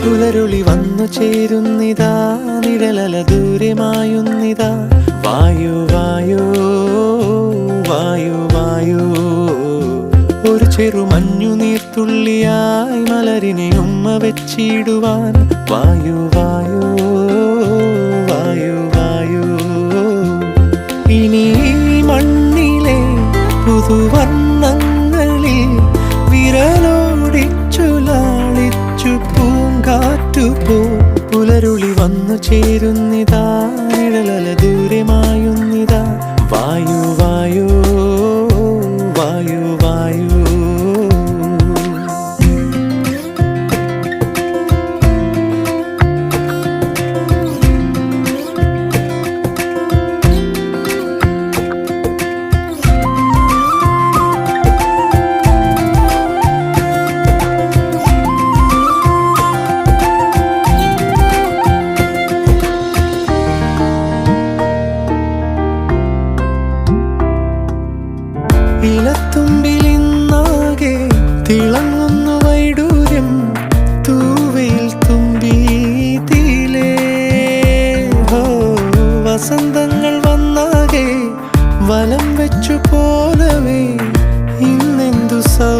പുലരുളി വന്നു ചേരുന്നിതാ, നിഴലല ദൂരെ മായുന്നിതാ. വായു വായു വായു വായു, ഒരു ചെറു മഞ്ഞു നീർത്തുള്ളിയായി മലരിനെ ഉമ്മ വെച്ചിടുവാൻ. വായു വായു വായു വായു, ഇനി മണ്ണിലെ പുതുവർണ്ണങ്ങളിൽ വിരലോടിച്ചു ലാളിച്ചു പൂങ്കാറ്റുപോ. പുലരുളി വന്നു ചേരുന്നിതാ, നിഴലല ദൂരെ മായുന്നിതാ. വായു വായു വായു വായു. ഇലത്തുമ്പിലിന്നാകെ തിളങ്ങുന്നു വൈഡൂര്യം, തൂവയിൽ തുമ്പീതിലേ. വസന്തങ്ങൾ വന്നാകെ വലം വെച്ചു പോലവേ ഇന്നെന്തു സൗ